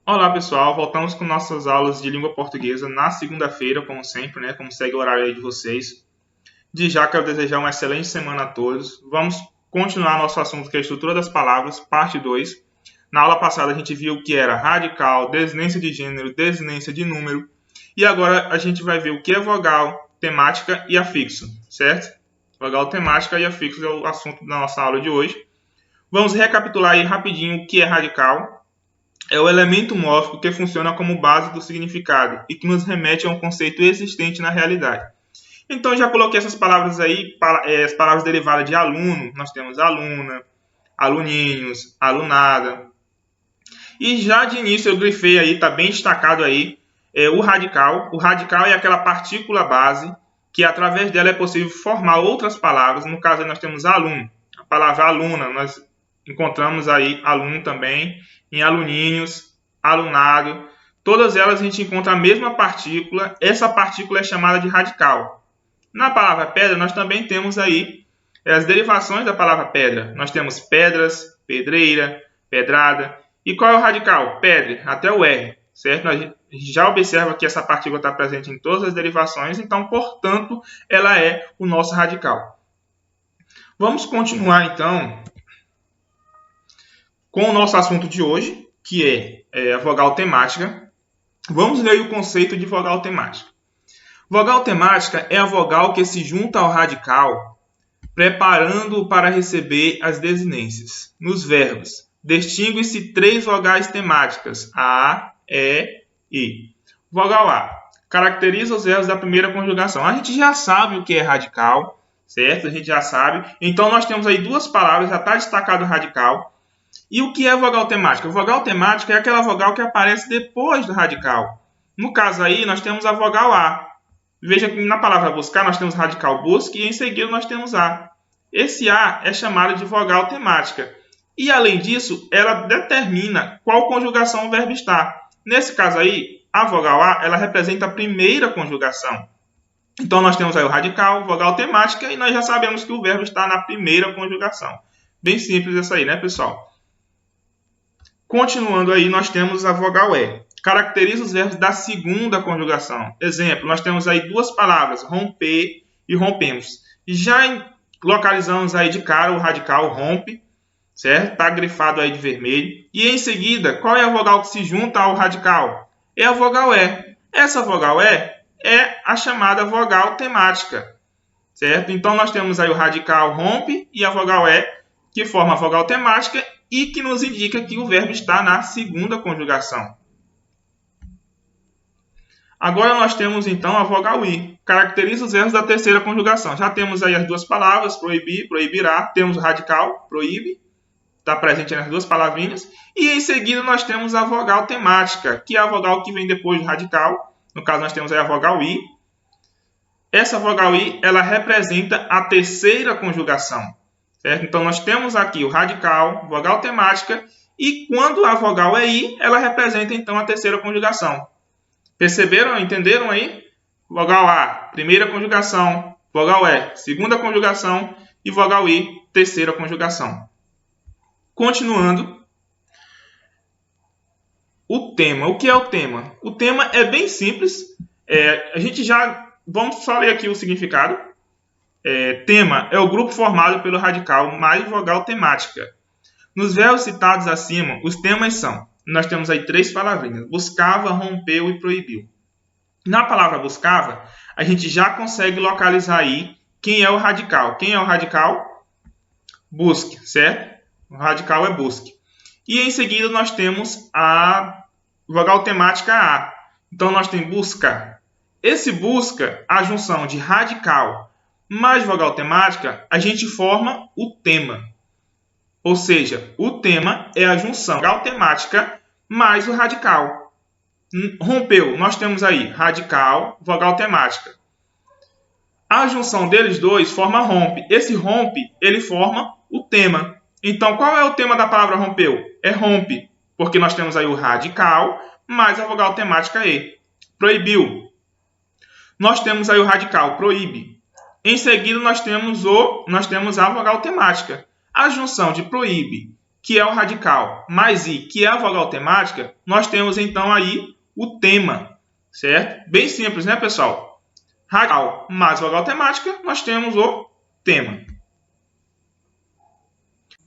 Olá pessoal, voltamos com nossas aulas de língua portuguesa na segunda-feira, como sempre, né? Como segue o horário aí de vocês. De já quero desejar uma excelente semana a todos. Vamos continuar nosso assunto que é a estrutura das palavras, parte 2. Na aula passada a gente viu o que era radical, desinência de gênero, desinência de número. E agora a gente vai ver o que é vogal, temática e afixo, certo? Vogal, temática e afixo é o assunto da nossa aula de hoje. Vamos recapitular aí rapidinho o que é radical. É o elemento mórfico que funciona como base do significado e que nos remete a um conceito existente na realidade. Então, já coloquei essas palavras aí, as palavras derivadas de aluno. Nós temos aluna, aluninhos, alunada. E já de início eu grifei aí, está bem destacado aí, o radical. O radical é aquela partícula base que através dela é possível formar outras palavras. No caso, aí nós temos aluno. A palavra aluna, nós encontramos aí aluno também, em aluninhos, alunado. Todas elas a gente encontra a mesma partícula. Essa partícula é chamada de radical. Na palavra pedra, nós também temos aí as derivações da palavra pedra. Nós temos pedras, pedreira, pedrada. E qual é o radical? Pedra, até o R, certo? A gente já observa que essa partícula está presente em todas as derivações, então, portanto, ela é o nosso radical. Vamos continuar, então, com o nosso assunto de hoje, que é a vogal temática. Vamos ler o conceito de vogal temática. Vogal temática é a vogal que se junta ao radical, preparando-o para receber as desinências. Nos verbos, distinguem-se três vogais temáticas, A, E, I. Vogal A caracteriza os verbos da primeira conjugação. A gente já sabe o que é radical, certo? A gente já sabe. Então, nós temos aí duas palavras, já está destacado o radical. E o que é vogal temática? Vogal temática é aquela vogal que aparece depois do radical. No caso aí, nós temos a vogal A. Veja que na palavra buscar, nós temos radical busque e em seguida nós temos A. Esse A é chamado de vogal temática. E além disso, ela determina qual conjugação o verbo está. Nesse caso aí, a vogal A, ela representa a primeira conjugação. Então nós temos aí o radical, vogal temática e nós já sabemos que o verbo está na primeira conjugação. Bem simples essa aí, né, pessoal? Continuando aí, nós temos a vogal E. Caracteriza os verbos da segunda conjugação. Exemplo, nós temos aí duas palavras, romper e rompemos. Já localizamos aí de cara o radical rompe, certo? Está grifado aí de vermelho. E em seguida, qual é a vogal que se junta ao radical? É a vogal E. Essa vogal E é a chamada vogal temática, certo? Então, nós temos aí o radical rompe e a vogal E, que forma a vogal temática e que nos indica que o verbo está na segunda conjugação. Agora nós temos então a vogal I, caracteriza os verbos da terceira conjugação. Já temos aí as duas palavras, proibir, proibirá, temos o radical, proíbe, está presente nas duas palavrinhas, e em seguida nós temos a vogal temática, que é a vogal que vem depois do radical. No caso nós temos aí a vogal I. Essa vogal I, ela representa a terceira conjugação. Certo? Então, nós temos aqui o radical, vogal temática, e quando a vogal é I, ela representa, então, a terceira conjugação. Perceberam? Entenderam aí? Vogal A, primeira conjugação. Vogal E, segunda conjugação. E vogal I, terceira conjugação. Continuando. O tema. O que é o tema? O tema é bem simples. A gente já... Vamos só ler aqui o significado. Tema é o grupo formado pelo radical mais vogal temática. Nos verbos citados acima, os temas são, nós temos aí três palavrinhas, buscava, rompeu e proibiu. Na palavra buscava, a gente já consegue localizar aí quem é o radical. Quem é o radical? Busque, certo? O radical é busque. E em seguida nós temos a vogal temática A. Então nós temos busca. Esse busca, a junção de radical mais vogal temática, a gente forma o tema. Ou seja, o tema é a junção vogal temática mais o radical. Rompeu, nós temos aí radical, vogal temática. A junção deles dois forma rompe. Esse rompe, ele forma o tema. Então, qual é o tema da palavra rompeu? É rompe, porque nós temos aí o radical mais a vogal temática E. Proibiu. Nós temos aí o radical, proíbe. Em seguida, nós temos a vogal temática. A junção de proíbe, que é o radical, mais I, que é a vogal temática, nós temos então aí o tema, certo? Bem simples, né, pessoal? Radical mais vogal temática, nós temos o tema.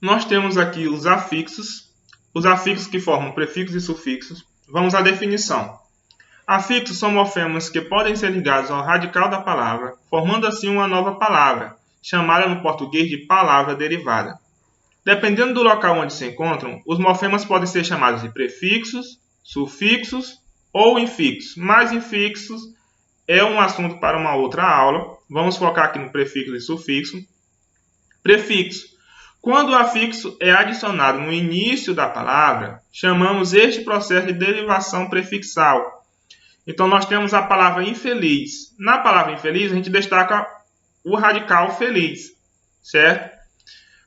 Nós temos aqui os afixos que formam prefixos e sufixos. Vamos à definição. Afixos são morfemas que podem ser ligados ao radical da palavra, formando assim uma nova palavra, chamada no português de palavra derivada. Dependendo do local onde se encontram, os morfemas podem ser chamados de prefixos, sufixos ou infixos. Mas infixos é um assunto para uma outra aula. Vamos focar aqui no prefixo e sufixo. Prefixo. Quando o afixo é adicionado no início da palavra, chamamos este processo de derivação prefixal. Então, nós temos a palavra infeliz. Na palavra infeliz, a gente destaca o radical feliz, certo?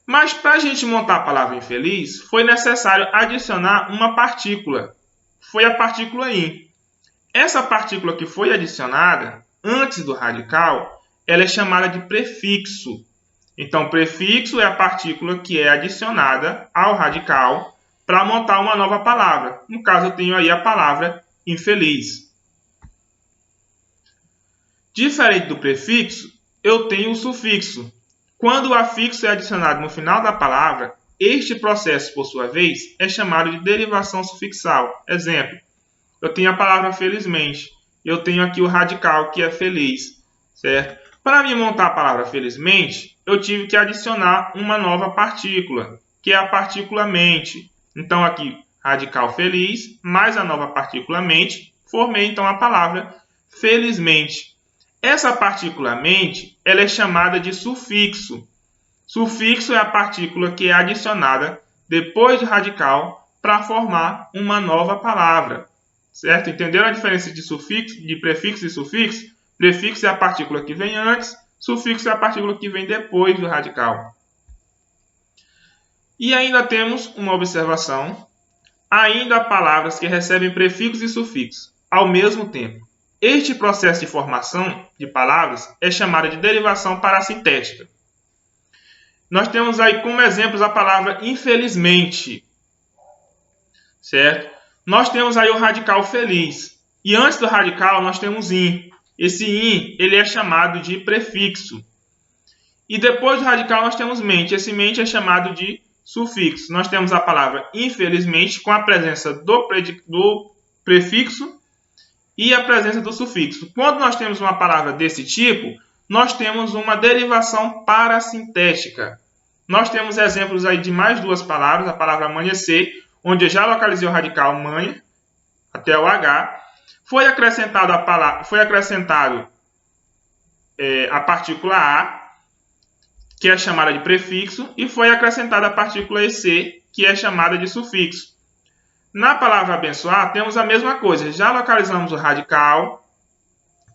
Mas, para a gente montar a palavra infeliz, foi necessário adicionar uma partícula. Foi a partícula in. Essa partícula que foi adicionada antes do radical, ela é chamada de prefixo. Então, prefixo é a partícula que é adicionada ao radical para montar uma nova palavra. No caso, eu tenho aí a palavra infeliz. Diferente do prefixo, eu tenho o sufixo. Quando o afixo é adicionado no final da palavra, este processo, por sua vez, é chamado de derivação sufixal. Exemplo, eu tenho a palavra felizmente. Eu tenho aqui o radical, que é feliz, certo? Para me montar a palavra felizmente, eu tive que adicionar uma nova partícula, que é a partícula mente. Então, aqui, radical feliz, mais a nova partícula mente, formei então a palavra felizmente. Essa partícula mente, ela é chamada de sufixo. Sufixo é a partícula que é adicionada depois do radical para formar uma nova palavra. Certo? Entenderam a diferença de sufixo, de prefixo e sufixo? Prefixo é a partícula que vem antes, sufixo é a partícula que vem depois do radical. E ainda temos uma observação. Ainda há palavras que recebem prefixos e sufixos ao mesmo tempo. Este processo de formação de palavras é chamado de derivação parassintética. Nós temos aí como exemplos a palavra infelizmente, certo? Nós temos aí o radical feliz. E antes do radical nós temos in. Esse in ele é chamado de prefixo. E depois do radical nós temos mente. Esse mente é chamado de sufixo. Nós temos a palavra infelizmente com a presença do prefixo e a presença do sufixo. Quando nós temos uma palavra desse tipo, nós temos uma derivação parassintética. Nós temos exemplos aí de mais duas palavras, a palavra amanhecer, onde eu já localizei o radical manha, até o H, foi acrescentado a partícula A, que é chamada de prefixo, e foi acrescentada a partícula EC, que é chamada de sufixo. Na palavra abençoar, temos a mesma coisa. Já localizamos o radical,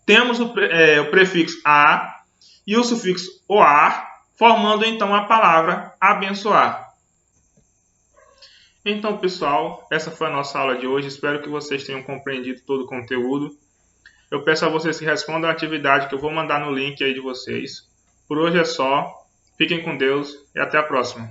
temos o prefixo a e o sufixo oar, formando então a palavra abençoar. Então, pessoal, essa foi a nossa aula de hoje. Espero que vocês tenham compreendido todo o conteúdo. Eu peço a vocês que respondam a atividade que eu vou mandar no link aí de vocês. Por hoje é só. Fiquem com Deus e até a próxima.